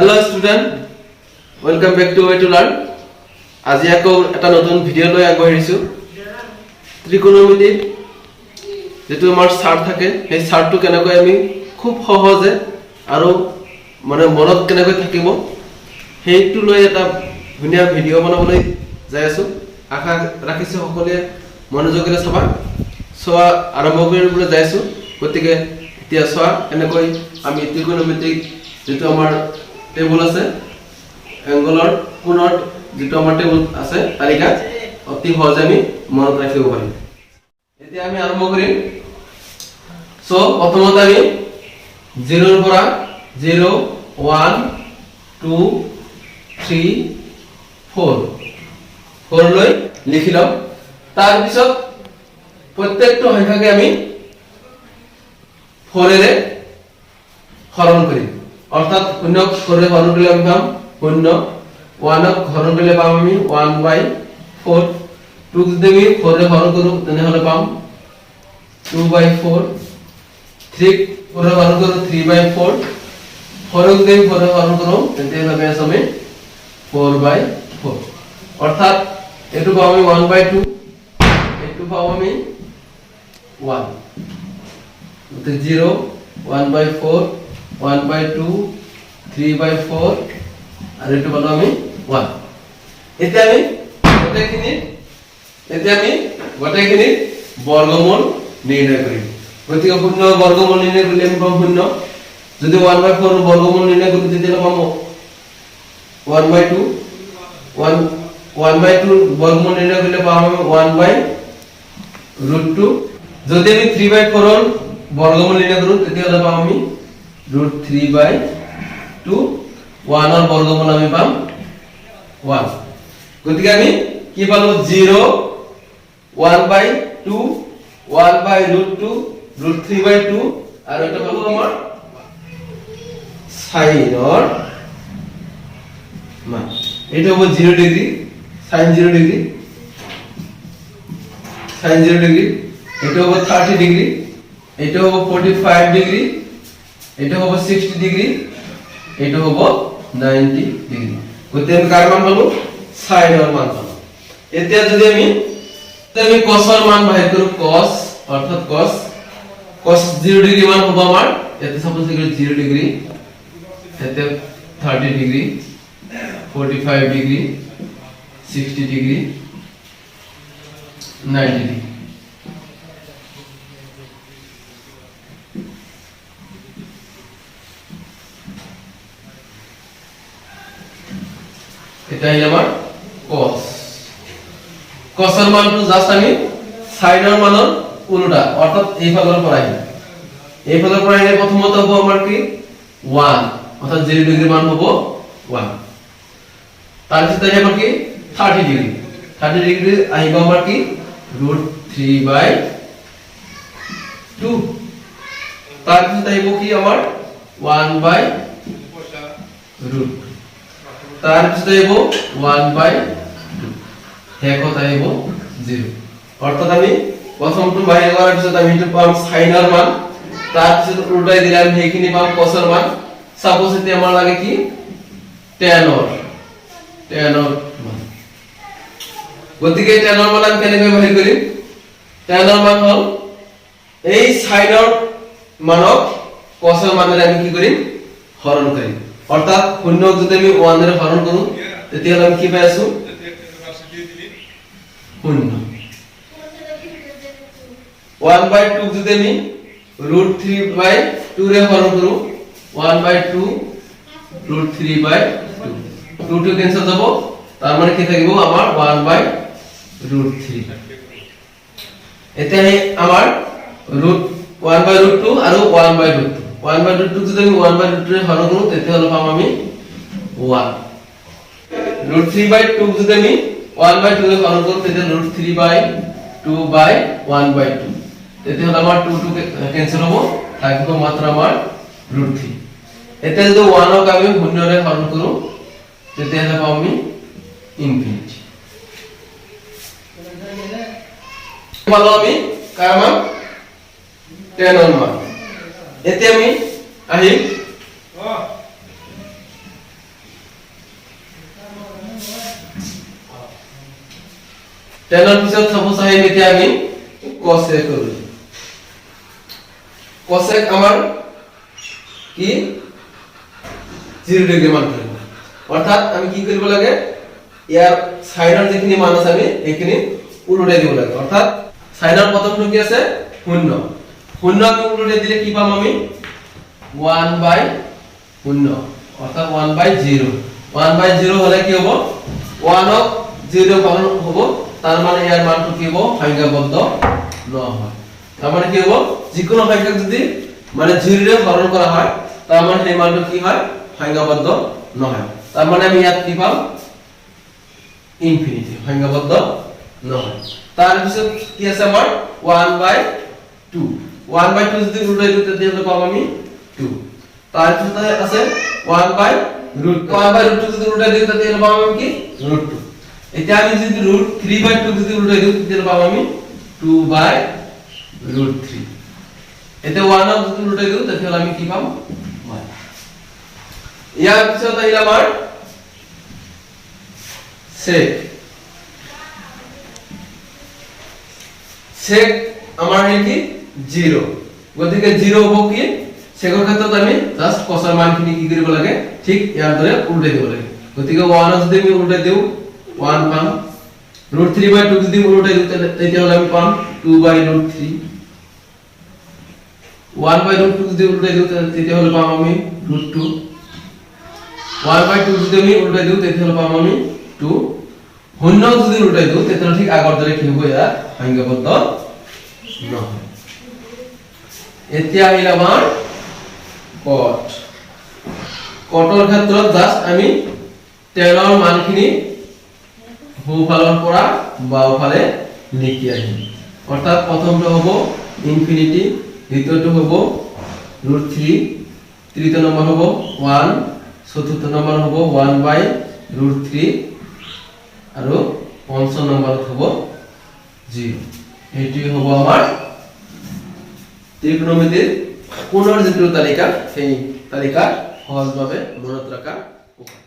Hello student, welcome back to Way to Learn. আজি আকৌ এটা নতুন ভিডিও লৈ আগবাঢ়িছো। ত্ৰিকোণমিতিৰ যেটো আমাৰ চাৰ্ট থাকে সেই চাৰ্টটো কেনেকৈ আমি খুব সহজে আৰু মানে মনত কেনেকৈ থাকিব সেইটো লৈ এটা ধুনীয়া ভিডিও বনাবলৈ যাই আছো। আশা ৰাখিছো সকলোৱে মনোযোগেৰে চাবা। সোৱা আৰম্ভ কৰিবলৈ যাই আছো। গতিকে এতিয়া সোৱা কেনেকৈ আমি ত্ৰিকোণমিতিক যেটো আমাৰ টেবুল আছে এংগলৰ কোণত যেটো আমাৰ টেবুল আছে তালিকা অতি সহজে আমি মনত ৰাখিব পাৰিম। এতিয়া আমি আৰম্ভ কৰিম। সো প্ৰথমতে আমি 0 ৰ পৰা 0 1 2 3 4 লৈ লিখি লম। তাৰ পিছত প্ৰত্যেকটো সংখ্যাকে আমি 4 এৰে হৰণ কৰিম। অৰ্থাৎ 0 ক 4 এৰে হৰণ কৰিলে আমি পাম 0, 1 ক হৰণ কৰিলে পাম আমি 1/4, 2 ক যদি আমি 4 এৰে হৰণ কৰো তেনেহলে পাম 2/4, 3 ক 4 এৰে হৰণ কৰো 3/4, 4 ক যদি 4 এৰে হৰণ কৰো তেতিয়াহলে আমি 4/4। অর্থাৎ এটু পাম আমি 1/2, এটু পাম আমি 1, 0 1/4, 1/2, 3/4 আর এটু পালো আমি 1। এতিয়া আমি গোটেইখিনি বর্গমূল নির্ণয় করিম। গতিকে 0 ৰ বৰ্গমূল নিৰ্ণয় কৰিলে আমি পাম 0। যদি 1/4 ৰ বৰ্গমূল নিৰ্ণয় কৰি তেতিয়াহলে পাম 1/2, 1/2 ৰ বৰ্গমূল নিৰ্ণয় কৰিলে পাম আমি 1/√2। যদি আমি 3/4 ৰ বৰ্গমূল নিৰ্ণয় কৰো তেতিয়াহলে পাম আমি √3/2। 1 ৰ বর্গমূল আমি পাম 1। গতিকে আমি কি পালো 0 1/2 1/√2 √3/2 আর এটা পালো আমার সাইনৰ মান। এটা হবে 0 degree sin 0 degree sin 0 degree. এটা হবে 30 ডিগ্রি, এটা হবে 45 ডিগ্রি, এটা হবে 60 ডিগ্রি, এটা হবে 90 ডিগ্রি। কত আমি কার মান পাবো সাইনের মান পাবো। এতিয়া যদি আমি cos এর মান বাহির করব cos অর্থাৎ cos 0 ডিগ্রি মান হবে আমার এতে সাপোজ এগুলো 0 ডিগ্রি, এতে 30 ডিগ্রি, 45 ডিগ্রি, 60 ডিগ্রি, 90 ডিগ্রি। এটাই আমার cos এর মানটো জাস্ট আমি sin এর মানৰ উল্টা অৰ্থাৎ এই ফালৰ পৰা আহিল। এই ফালৰ পৰা আহিলে প্ৰথমতে হ'ব আমাৰ কি 1 অৰ্থাৎ 0 ডিগ্ৰি মান হ'ব 1। তাৰ পিছত আহিব কি 30 ডিগ্ৰি, 30 ডিগ্ৰি আহিব আমাৰ কি √3/2। তাৰ পিছত আহিব কি আমাৰ 1/√2। তার পিছত আহিব 1/2, শেষত আহিব 0। অর্থাৎ আমি প্রথমটো বাহিৰ কৰাৰ পিছত আমি এটো পাম সাইনৰ মান, তাৰ পিছত উল্টাই দিলাম সেইখিনি পাম cos এৰ মান। সাপোজ এতে আমাৰ লাগে কি tan এৰ মান। গতিকে tan এৰ মান আমি কেনেকৈ বাহিৰ কৰিম? tan এৰ মান হল এই সাইনৰ মানক cos এৰ মানেৰে আমি কি কৰিম হৰণ কৰিম। অৰ্থাৎ 0 ক যদি আমি 1 এৰে হৰণ কৰো তেতিয়াহলে আমি কি পাই আছো 0। 1/2 যদি আমি √3/2 ৰে হৰণ কৰো 1/2 √3/2 2 ক্যান্সেল যাব, তাৰ মানে কি থাকিব আমাৰ 1/√3। এতিয়া আমাৰ 1/√2 আৰু 1/√2 1/√2 যদি আমি 1/√2 ৰে হৰণ কৰো তেতিয়াহলে পাম আমি 1। √3/2 যদি আমি 1/2 ৰে হৰণ কৰো তেতিয়া √3/2/1/2 তেতিয়াহলে আমাৰ 2 ক্যান্সেল হ'ব, থাকিব মাত্ৰ আমাৰ √3। এতিয়া যদি 1 ক আমি 0 ৰে হৰণ কৰো তেতিয়াহলে পাম আমি ইনফিনিটি। পালো আমি কাৰ মান tan এৰ মান। এতিয়া আমি আহিম tan ৰ পিছত সাপোজ আহিম এতিয়া আমি cosec কৰিম cosec আমাৰ কি 0 ডিগ্ৰী মান ধৰিব অৰ্থাৎ আমি কি কৰিব লাগে ইয়াৰ সাইনৰ যিখিনি মান আছে আমি এইখিনি উলটাই দিব লাগে অৰ্থাৎ সাইনৰ প্ৰথমটো কি আছে 0 0 ক উলটাই দিলে কি পাম আমি 1/0 অর্থাৎ 1/0 1/0 হলে কি হবে 1 ক 0 পালন হ'ব তার মানে ইয়ার মানটো কি হ'ব সংখ্যাবদ্ধ নহয় তার মানে কি হ'ব যিকোনো সংখ্যাক যদি মানে 0 ৰে হৰণ কৰা হয় তার মানে সেই মানটো কি হয় সংখ্যাবদ্ধ নহয় তার মানে আমি ইয়াত কি পাম ইনফিনিটি সংখ্যাবদ্ধ নহয় তার পিছত কি আছে আমাৰ 1/2 1/2 যদি উল্টাই দিও তেতিয়া পাম আমি 2 তার পিছত আছে 1/√2 যদি উল্টাই দিও তেতিয়া পাম আমি কি √2 এতিয়া আমি যদি √3/2 যদি উল্টাই দিও তেতিয়া পাম আমি 2/√3 এতিয়া 1 ক যদি উল্টাই দিও তেতিয়া আমি কি পাম 1 ইয়াৰ পিছত আহিল আমাৰ sec sec আমাৰ কি 0 গতিকে 0 হ'ব কি সেকৰ ক্ষেত্ৰত আমি জাস্ট cos ৰ মানখিনি কি কৰিব লাগে ঠিক ইয়াৰ দৰে উল্টাই দিব লাগে গতিকে 1 যদি আমি উল্টাই দিও 1 পাম √3/2 যদি উল্টাই দিও তেতিয়া আমি পাম 2/√3 1/√2 যদি উল্টাই দিও তেতিয়া পাম আমি √2 1/2 যদি আমি উল্টাই দিও তেতিয়া পাম আমি 2 শূন্য যদি উল্টাই দিও তেতিয়া ঠিক আগৰ দৰে কি হ'ব ইয়াৰ সংখ্যাবদ্ধ নহয় এতিয়া আহিল আমাৰ cot cotৰ ক্ষেত্ৰত জাস্ট আমি tan ৰ মানখিনি সোঁফালৰ পৰা বাওঁফালে লিখি আহিম অৰ্থাৎ প্ৰথমটো হ'ব ইনফিনিটি দ্বিতীয়টো হ'ব √3 তৃতীয় নম্বৰ হ'ব 1 চতুৰ্থ নম্বৰ হ'ব 1/√3 আৰু পঞ্চম নম্বৰত হ'ব 0 এইটো হ'ব আমাৰ ত্ৰিকোণমিতিৰ কোণৰ যিটো তালিকা সেই তালিকা সহজভাৱে মনত ৰাখা উপায়